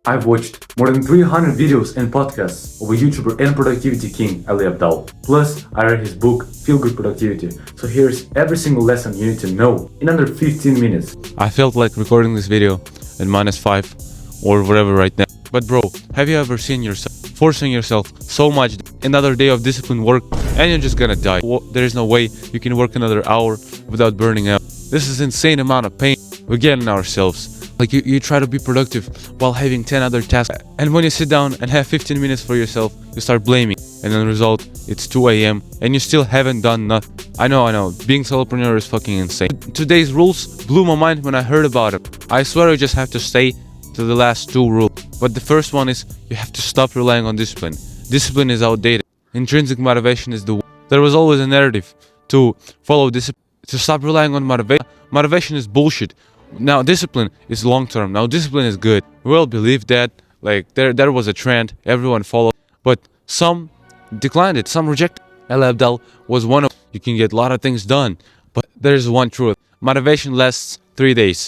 I've watched more than 300 videos and podcasts of a YouTuber and productivity king, Ali Abdaal. Plus, I read his book, Feel Good Productivity. So here's every single lesson you need to know in under 15 minutes. I felt like recording this video at -5 or whatever right now. But bro, have you ever seen yourself forcing yourself so much another day of disciplined work and you're just gonna die? There is no way you can work another hour without burning out. This is insane amount of pain we get in ourselves. Like you try to be productive while having 10 other tasks, and when you sit down and have 15 minutes for yourself, you start blaming, and then the result, it's 2 a.m. and you still haven't done nothing. I know, being solopreneur is fucking insane. Today's rules blew my mind when I heard about it. I swear you just have to stay to the last 2 rules. But the first one is you have to stop relying on discipline. Discipline is outdated. Intrinsic motivation is the one. There was always a narrative to follow discipline, to stop relying on motivation. Motivation is bullshit. Now discipline is long term. Now discipline is good. We all believe that. Like there was a trend, everyone followed, but some declined it, some rejected. Ali Abdaal was one of. You can get a lot of things done, but there is one truth: motivation lasts 3 days,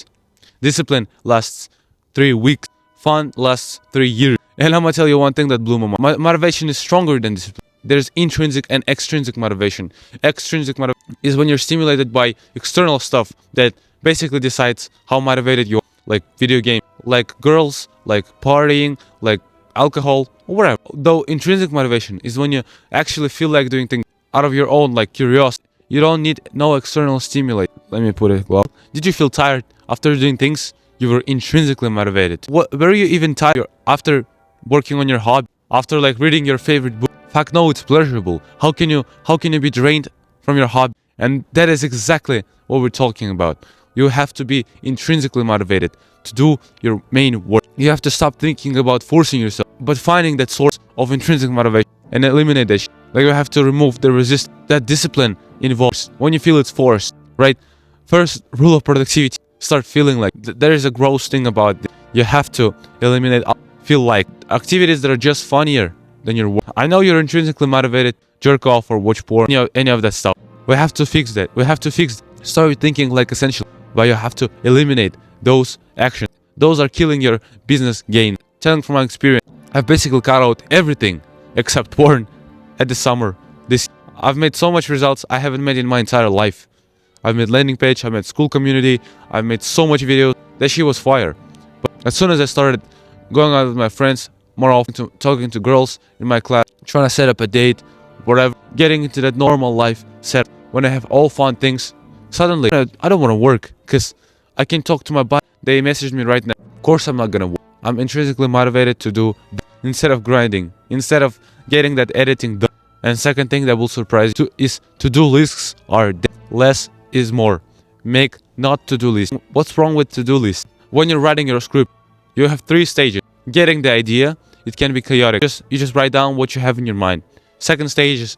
discipline lasts 3 weeks, fun lasts 3 years. And I'm gonna tell you one thing that blew my mind. Motivation is stronger than discipline. There's intrinsic and extrinsic motivation. Extrinsic motivation is when you're stimulated by external stuff that basically decides how motivated you are, like video game, like girls, like partying, like alcohol, or whatever. Though intrinsic motivation is when you actually feel like doing things out of your own, like curiosity. You don't need no external stimuli. Let me put it well. Did you feel tired after doing things? You were intrinsically motivated. Were you even tired after working on your hobby? After like reading your favorite book? Fuck no, it's pleasurable. How can you be drained from your hobby? And that is exactly what we're talking about. You have to be intrinsically motivated to do your main work. You have to stop thinking about forcing yourself, but finding that source of intrinsic motivation and eliminate that shit. Like you have to remove the resistance that discipline involves when you feel it's forced, right? First rule of productivity, start feeling like there is a gross thing about it. You have to eliminate feel like activities that are just funnier than your work. I know you're intrinsically motivated, jerk off or watch porn, any of that stuff. We have to fix that. Start thinking like essential. But you have to eliminate those actions. Those are killing your business gain. Telling from my experience, I've basically cut out everything except porn at the summer. I've made so much results I haven't made in my entire life. I've made landing page, I've made school community, I've made so much videos. That shit was fire. But as soon as I started going out with my friends, more often talking to girls in my class, trying to set up a date, whatever, getting into that normal life set, when I have all fun things, suddenly, I don't want to work because I can talk to my body. They messaged me right now. Of course, I'm not going to work. I'm intrinsically motivated to do instead of grinding, instead of getting that editing done. And second thing that will surprise you is to-do lists are dead. Less is more. Make not to-do lists. What's wrong with to-do lists? When you're writing your script, you have 3 stages. Getting the idea, it can be chaotic. You just write down what you have in your mind. Second stage is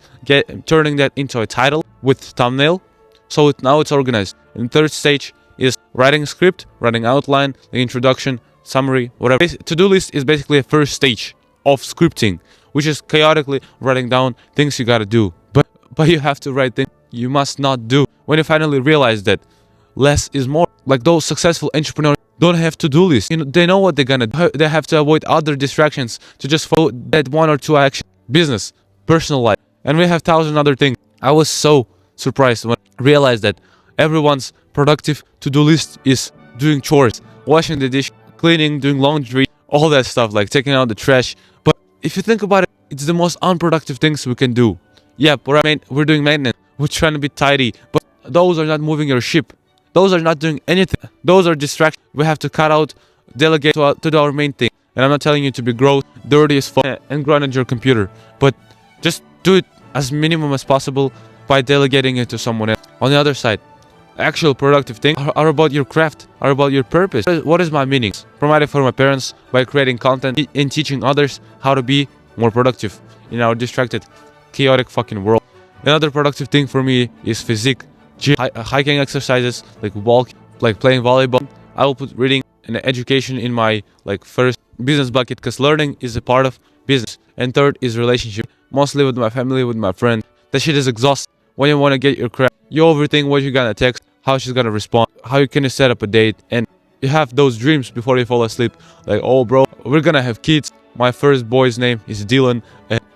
turning that into a title with thumbnail. So now it's organized. And third stage is writing a script, writing outline, the introduction, summary, whatever. To-do list is basically a first stage of scripting, which is chaotically writing down things you gotta do. But you have to write things you must not do. When you finally realize that less is more, like those successful entrepreneurs don't have to-do lists. They know what they're gonna do. They have to avoid other distractions to just follow that 1 or 2 actions. Business, personal life, and we have 1,000 other things. I was so surprised when I realized that everyone's productive to-do list is doing chores, washing the dish, cleaning, doing laundry, all that stuff, like taking out the trash. But if you think about it, it's the most unproductive things we can do. Yeah, we're doing maintenance, we're trying to be tidy, but those are not moving your ship. Those are not doing anything. Those are distractions. We have to cut out, delegate to our main thing. And I'm not telling you to be gross, dirty as fuck, and grind on your computer, but just do it as minimum as possible by delegating it to someone else. On the other side, actual productive things are about your craft, are about your purpose. What is my meanings? Providing for my parents by creating content and teaching others how to be more productive in our distracted, chaotic fucking world. Another productive thing for me is physique, gym, hiking exercises, like walking, like playing volleyball. I will put reading and education in my first business bucket because learning is a part of business. And third is relationship, mostly with my family, with my friends. That shit is exhausting. When you want to get your craft, you overthink what you're gonna text, how she's gonna respond, how you can set up a date, and you have those dreams before you fall asleep. Like, oh bro, we're gonna have kids. My first boy's name is Dylan.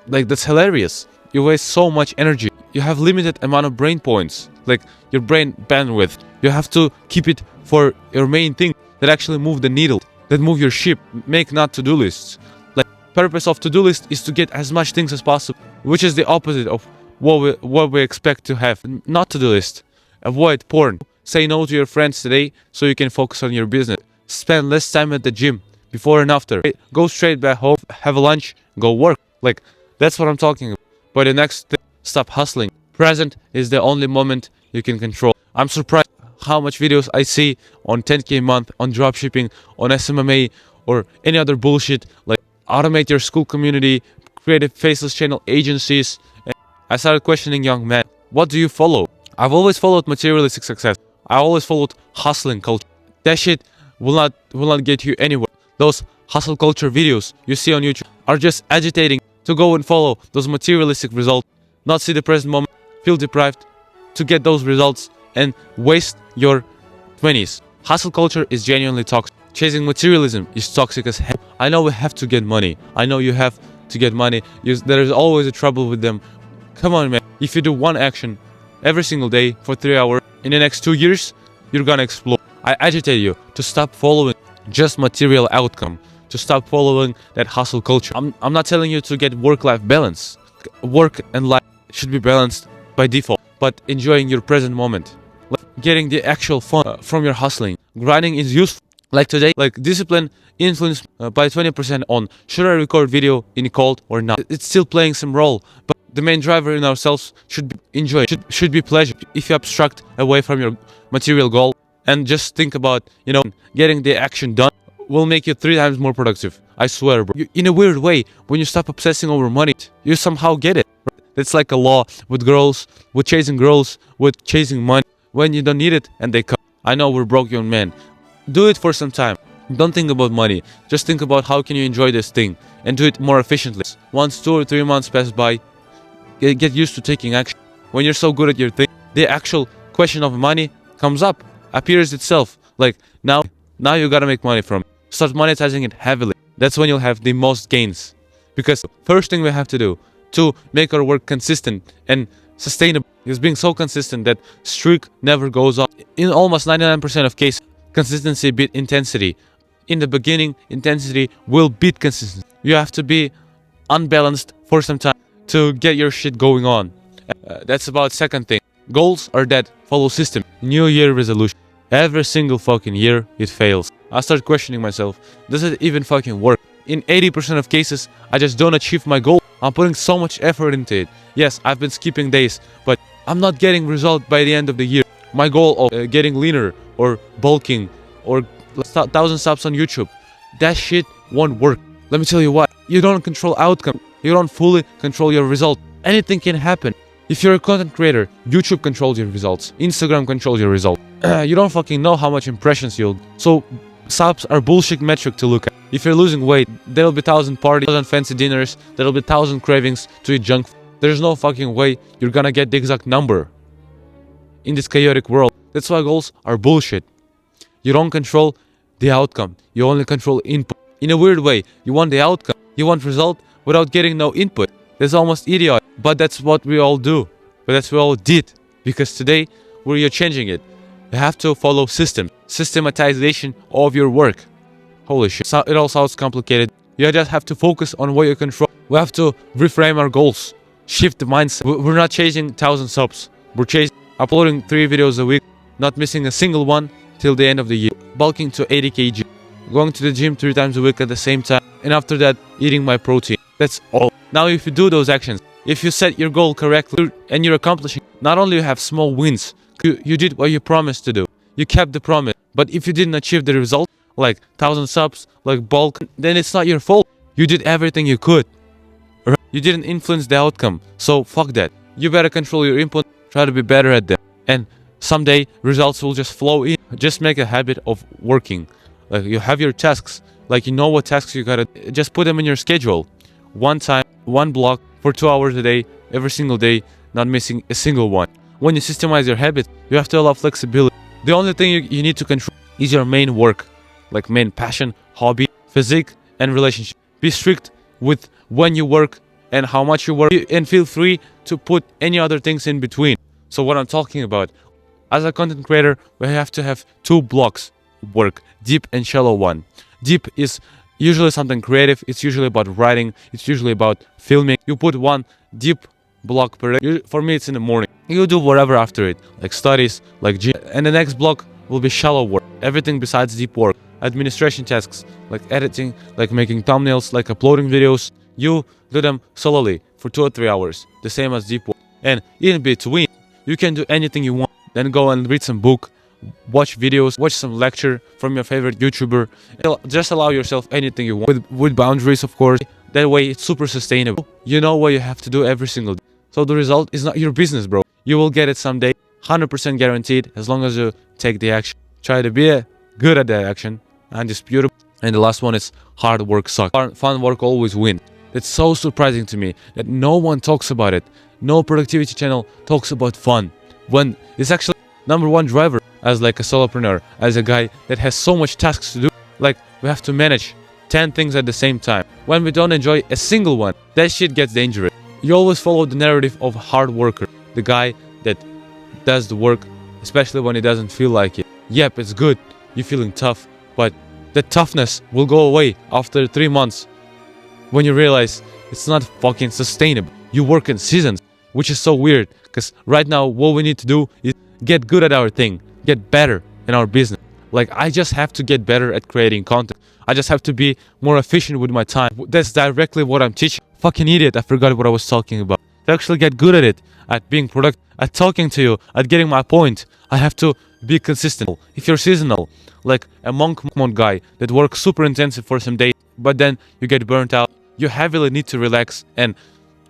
Like, that's hilarious. You waste so much energy. You have limited amount of brain points, like your brain bandwidth. You have to keep it for your main thing that actually move the needle, that move your ship. Make not to-do lists. Like, purpose of to-do list is to get as much things as possible, which is the opposite of what we expect to have. Not to-do list. Avoid porn. Say no to your friends today so you can focus on your business. Spend less time at the gym before and after. Go straight back home, have a lunch, go work. Like, that's what I'm talking about. But the next thing, stop hustling. Present is the only moment you can control. I'm surprised how much videos I see on 10K a month, on dropshipping, on SMMA, or any other bullshit, like automate your school community, create a faceless channel agencies. And I started questioning young men. What do you follow? I've always followed materialistic success. I always followed hustling culture. That shit will not get you anywhere. Those hustle culture videos you see on YouTube are just agitating to go and follow those materialistic results, not see the present moment, feel deprived to get those results, and waste your 20s. Hustle culture is genuinely toxic. Chasing materialism is toxic as hell. I know we have to get money. I know you have to get money. There is always a trouble with them. Come on, man. If you do one action every single day for 3 hours, in the next 2 years, you're gonna explode. I agitate you to stop following just material outcome, to stop following that hustle culture. I'm not telling you to get work-life balance. Work and life should be balanced by default, but enjoying your present moment, like getting the actual fun from your hustling. Grinding is useful. Like today, like discipline influenced by 20% on should I record video in cold or not. It's still playing some role, but the main driver in ourselves should be enjoy, should be pleasure. If you abstract away from your material goal and just think about, getting the action done, will make you 3 times more productive. I swear, bro. In a weird way, when you stop obsessing over money, you somehow get it. It's like a law with girls, with chasing money when you don't need it and they come. I know we're broke young men. Do it for some time. Don't think about money. Just think about how can you enjoy this thing and do it more efficiently. Once 2 or 3 months pass by, get used to taking action. When you're so good at your thing, the actual question of money comes up, appears itself. Like, now you gotta make money from it. Start monetizing it heavily. That's when you'll have the most gains. Because first thing we have to do to make our work consistent and sustainable is being so consistent that streak never goes off. In almost 99% of cases, consistency beat intensity. In the beginning, intensity will beat consistency. You have to be unbalanced for some time to get your shit going on. That's about second thing. Goals are dead. Follow system. New Year resolution. Every single fucking year, it fails. I start questioning myself. Does it even fucking work? In 80% of cases, I just don't achieve my goal. I'm putting so much effort into it. Yes, I've been skipping days, but I'm not getting result by the end of the year. My goal of getting leaner or bulking or 1,000 subs on YouTube, that shit won't work. Let me tell you what, you don't control outcome. You don't fully control your result. Anything can happen. If you're a content creator, YouTube controls your results. Instagram controls your results. You don't fucking know how much impressions you'll... So, subs are bullshit metric to look at. If you're losing weight, there'll be 1,000 parties, 1,000 fancy dinners, there'll be 1,000 cravings to eat junk food. There's no fucking way you're gonna get the exact number in this chaotic world. That's why goals are bullshit. You don't control the outcome. You only control input. In a weird way, you want the outcome. You want result without getting no input. That's almost idiotic. But that's what we all do. But that's what we all did. Because today, we're changing it. You have to follow system. Systematization of your work. Holy shit. So it all sounds complicated. You just have to focus on what you control. We have to reframe our goals. Shift the mindset. We're not chasing 1,000 subs. We're chasing uploading 3 videos a week. Not missing a single one till the end of the year. Bulking to 80 kg. Going to the gym 3 times a week at the same time. And after that, eating my protein. That's all. Now if you do those actions, if you set your goal correctly and you're accomplishing, not only you have small wins, you did what you promised to do. You kept the promise. But if you didn't achieve the result, like 1,000 subs, like bulk, then it's not your fault. You did everything you could. Right? You didn't influence the outcome. So fuck that. You better control your input, try to be better at them. And someday results will just flow in. Just make a habit of working. Like you have your tasks, like you know what tasks you gotta, just put them in your schedule. One time, one block for 2 hours a day, every single day, not missing a single one. When you systemize your habits, you have to allow flexibility. The only thing you need to control is your main work, like main passion, hobby, physique, and relationship. Be strict with when you work and how much you work, and feel free to put any other things in between. So what I'm talking about, as a content creator, we have to have two blocks of work, deep and shallow one. Deep is usually something creative, it's usually about writing, it's usually about filming. You put one deep block per day. For me, it's in the morning. You do whatever after it, like studies, like gym. And the next block will be shallow work, everything besides deep work. Administration tasks, like editing, like making thumbnails, like uploading videos. You do them solely for 2 or 3 hours, the same as deep work. And in between, you can do anything you want. Then go and read some book, watch videos, watch some lecture from your favorite YouTuber. Just allow yourself anything you want, with boundaries, of course. That way, it's super sustainable. You know what you have to do every single day. So the result is not your business, bro. You will get it someday, 100% guaranteed, as long as you take the action. Try to be good at that action, undisputable. And the last one is hard work sucks. Fun work always wins. It's so surprising to me that no one talks about it. No productivity channel talks about fun, when it's actually number one driver as like a solopreneur, as a guy that has so much tasks to do. Like, we have to manage 10 things at the same time. When we don't enjoy a single one, that shit gets dangerous. You always follow the narrative of a hard worker, the guy that does the work, especially when he doesn't feel like it. Yep, it's good, you're feeling tough, but the toughness will go away after 3 months when you realize it's not fucking sustainable. You work in seasons, which is so weird, because right now what we need to do is get good at our thing, get better in our business. Like, I just have to get better at creating content. I just have to be more efficient with my time. That's directly what I'm teaching. Fucking idiot, I forgot what I was talking about. To actually get good at it, at being productive, at talking to you, at getting my point, I have to be consistent. If you're seasonal, like a monk guy that works super intensive for some days, but then you get burnt out, you heavily need to relax, and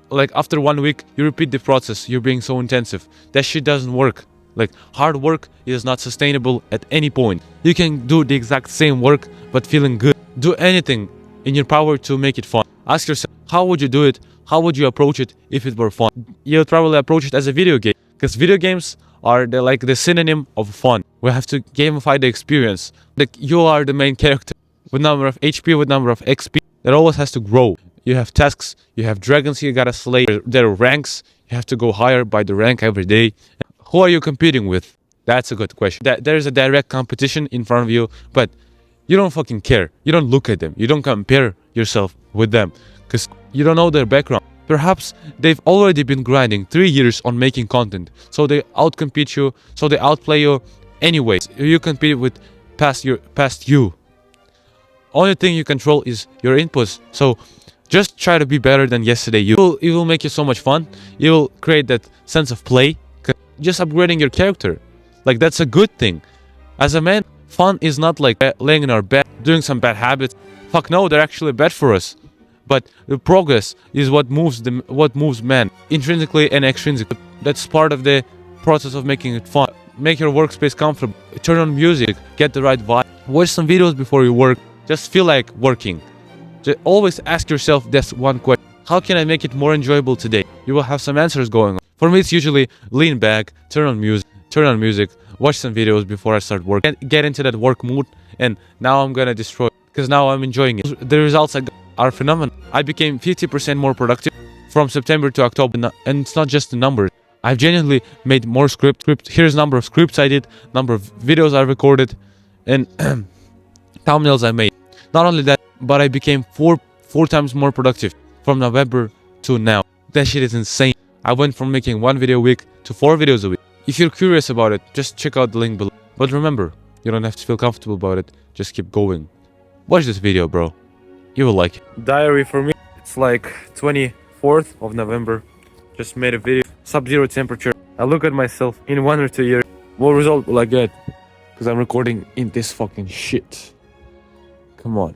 like after 1 week, you repeat the process, you're being so intensive. That shit doesn't work. Like, hard work is not sustainable at any point. You can do the exact same work, but feeling good. Do anything in your power to make it fun. Ask yourself, how would you do it? How would you approach it if it were fun? You'll probably approach it as a video game, because video games are like the synonym of fun. We have to gamify the experience. Like, you are the main character with number of HP, with number of XP. That always has to grow. You have tasks, you have dragons you gotta slay. There are ranks, you have to go higher by the rank every day. Who are you competing with? That's a good question. There's a direct competition in front of you, but you don't fucking care. You don't look at them. You don't compare yourself with them, because you don't know their background. Perhaps they've already been grinding 3 years on making content, so they outcompete you, so they outplay you. Anyways, you compete with past you. Only thing you control is your inputs. So just try to be better than yesterday. It will make you so much fun. It will create that sense of play. Just upgrading your character, like, that's a good thing. As a man, fun is not like laying in our bed, doing some bad habits. Fuck no, they're actually bad for us. But the progress is what moves man, intrinsically and extrinsically. That's part of the process of making it fun. Make your workspace comfortable. Turn on music, get the right vibe. Watch some videos before you work. Just feel like working. Just always ask yourself this one question: how can I make it more enjoyable today? You will have some answers going on. For me, it's usually lean back, turn on music, watch some videos before I start work, get into that work mood, and now I'm gonna destroy it, because now I'm enjoying it. The results are phenomenal. I became 50% more productive from September to October, and it's not just the numbers. I've genuinely made more script. Here's number of scripts I did, number of videos I recorded, and thumbnails I made. Not only that, but I became four times more productive from November to now. That shit is insane. I went from making 1 video a week to 4 videos a week. If you're curious about it, just check out the link below. But remember, you don't have to feel comfortable about it. Just keep going. Watch this video, bro. You will like it. Diary for me, it's like 24th of November. Just made a video. Sub-zero temperature. I look at myself in 1 or 2 years. What result will I get? Because I'm recording in this fucking shit. Come on.